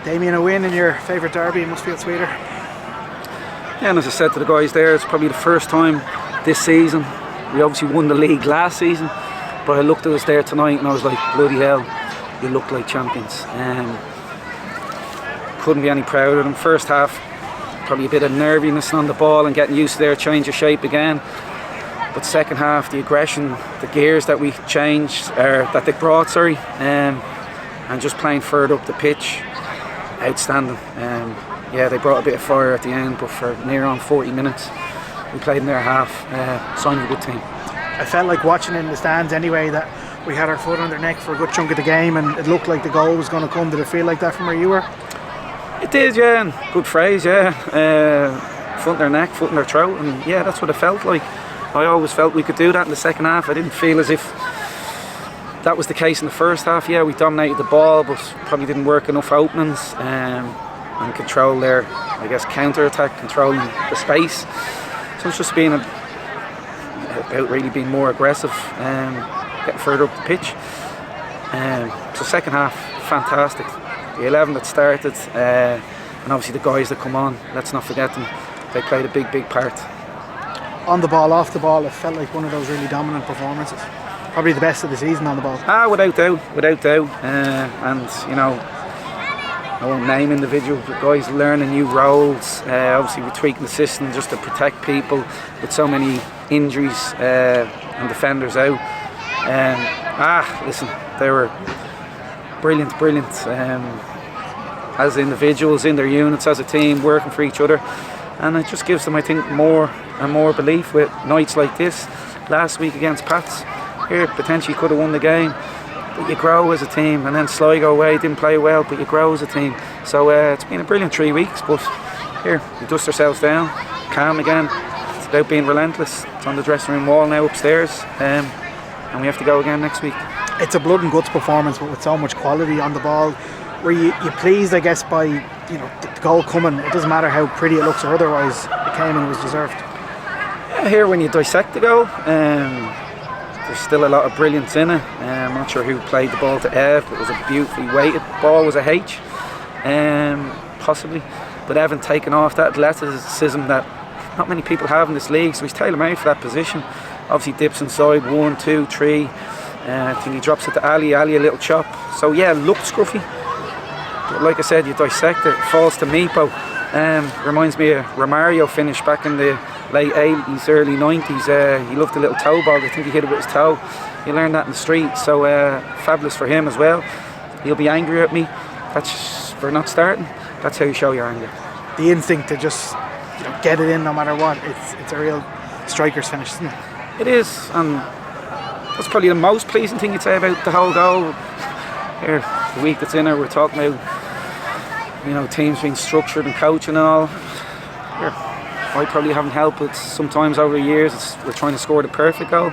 Damien, a win in your favourite derby must feel sweeter. Yeah, and as I said to the guys there, it's probably the first time this season. We obviously won the league last season, but I looked at us there tonight and I was like, bloody hell, you look like champions. Couldn't be any prouder of them. First half, probably a bit of nerviness on the ball and getting used to their change of shape again. But second half, the aggression, the gears that we changed, that they brought, and just playing further up the pitch, outstanding. Yeah, they brought a bit of fire at the end, but for near on 40 minutes, we played in their half. Sign of a good team. I felt like watching in the stands anyway that we had our foot on their neck for a good chunk of the game, and it looked like the goal was going to come. Did it feel like that from where you were? It did, yeah, and good phrase, yeah. Foot in their neck, foot in their throat, and yeah, that's what it felt like. I always felt we could do that in the second half. I didn't feel as if that was the case in the first half. Yeah, we dominated the ball, but probably didn't work enough openings and control their, I guess, counter-attack, controlling the space. So it's just being about really being more aggressive, getting further up the pitch. So second half, fantastic. The 11 that started, and obviously the guys that come on, let's not forget them. They played a big part. On the ball, off the ball, it felt like one of those really dominant performances. Probably the best of the season on the ball. Without doubt. And you know, I won't name individuals, but guys learning new roles. Obviously we're tweaking the system just to protect people with so many injuries and defenders out. Listen, they were brilliant. As individuals, in their units, as a team, working for each other. And it just gives them, I think, more and more belief with nights like this. Last week against Pats, here potentially could have won the game, but you grow as a team. And then Sligo away, didn't play well, but you grow as a team. So it's been a brilliant 3 weeks, but here, we dust ourselves down, calm again. It's about being relentless. It's on the dressing room wall now upstairs, and we have to go again next week. It's a blood and guts performance, but with so much quality on the ball. Were you pleased, I guess, by the goal coming? It doesn't matter how pretty it looks or otherwise, it came and it was deserved. Yeah, here when you dissect the goal, there's still a lot of brilliance in it. I'm not sure who played the ball to Ev, but it was a beautifully weighted ball, was a H, possibly. But Evan taking off that athleticism that not many people have in this league, so he's tailor-made for that position. Obviously dips inside, 1, 2, 3. I think he drops it to Ali a little chop. So yeah, looked scruffy. But like I said, you dissect it, falls to Meepo. Reminds me of Romario finish back in the late 80s, early 90s. He loved a little toe ball. I think he hit it with his toe. You learn that in the street, so fabulous for him as well. He'll be angry at me. That's for not starting. That's how you show your anger. The instinct to just get it in no matter what. It's a real striker's finish, isn't it? It is, and that's probably the most pleasing thing you'd say about the whole goal. Here, the week that's in it, we're talking about teams being structured and coaching and all. Here, I probably haven't helped, but sometimes over the years we're trying to score the perfect goal.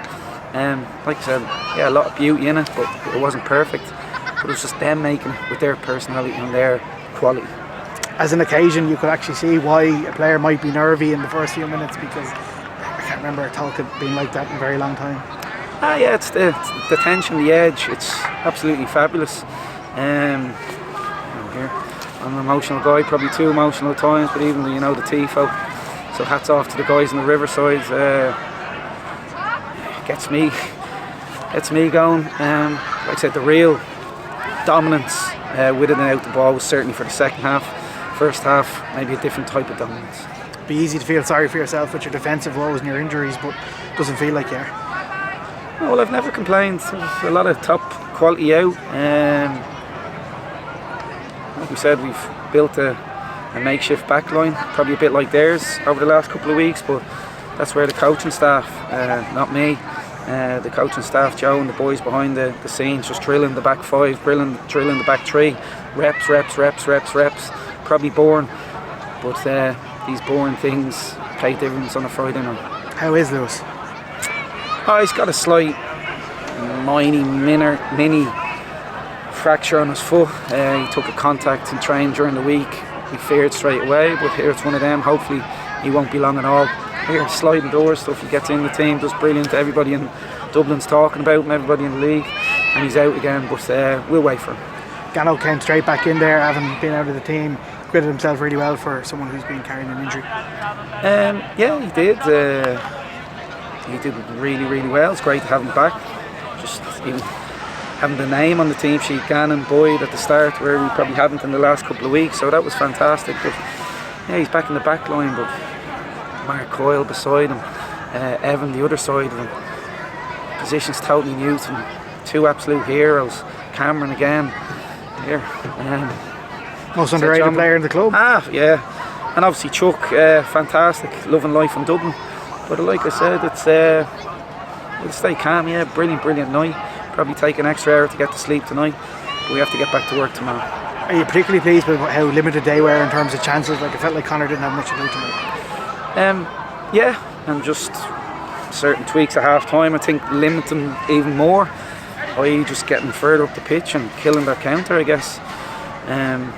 Like I said, yeah, a lot of beauty in it, but it wasn't perfect. But it was just them making it with their personality and their quality. As an occasion, you could actually see why a player might be nervy in the first few minutes, because I can't remember a talk being like that in a very long time. Yeah, it's the tension, the edge. It's absolutely fabulous. Here, I'm an emotional guy, probably too emotional at times, but even the tifo. So hats off to the guys in the Riverside. Gets me going. Like I said, the real dominance with it and out the ball was certainly for the second half. First half, maybe a different type of dominance. It'd be easy to feel sorry for yourself with your defensive woes and your injuries, but it doesn't feel like you are. Well, I've never complained. There's a lot of top quality out. Like we said, we've built a makeshift back line, probably a bit like theirs over the last couple of weeks, but that's where the coaching staff, not me, the coaching staff, Joe and the boys behind the scenes, just drilling the back five, drilling the back three, reps, probably boring, but these boring things pay dividends on a Friday night. How is Lewis? Oh, he's got a slight mini fracture on his foot. He took a contact and trained during the week. We feared straight away, but here it's one of them. Hopefully he won't be long at all. Here, sliding doors stuff, he gets in the team, does brilliant. Everybody in Dublin's talking about him, everybody in the league, and he's out again, but we'll wait for him. Gano came straight back in there, having been out of the team, acquitted himself really well for someone who's been carrying an injury. Yeah, he did. He did really, really well. It's great to have him back. Just even having the name on the team sheet, Gannon, Boyd at the start, where we probably hadn't in the last couple of weeks, so that was fantastic. But yeah, he's back in the back line, but Mark Coyle beside him, Evan the other side of him. Position's totally new to him. Two absolute heroes. Cameron again here. Most underrated player in the club. Yeah. And obviously Chuck, fantastic, loving life in Dublin. But like I said, we'll stay calm. Yeah, brilliant night. Probably take an extra hour to get to sleep tonight. But we have to get back to work tomorrow. Are you particularly pleased with how limited they were in terms of chances? Like, it felt like Conor didn't have much to do tonight. Yeah, and just certain tweaks at half time I think limit them even more. I.e. just getting further up the pitch and killing their counter, I guess. And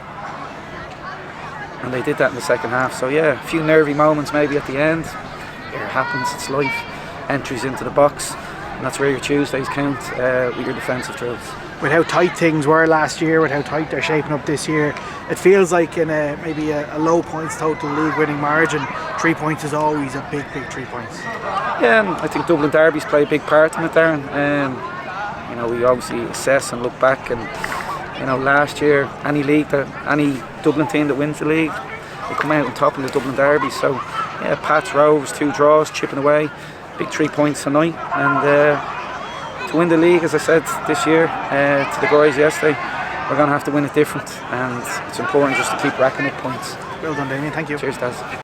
they did that in the second half. So yeah, a few nervy moments maybe at the end. It happens, it's life. Entries into the box, and that's where your Tuesdays count with your defensive drills. With how tight things were last year, with how tight they're shaping up this year, it feels like in maybe a low points total league winning margin, 3 points is always a big 3 points. Yeah, and I think Dublin Derby's play a big part in it, Darren. We obviously assess and look back, and last year any Dublin team that wins the league, they come out on top in the Dublin Derby. So yeah, Pats, Rovers, 2 draws, chipping away, big 3 points tonight, and to win the league, as I said this year to the guys yesterday, we're going to have to win it different, and it's important just to keep racking up points. Well done, Damien. Thank you. Cheers, Daz.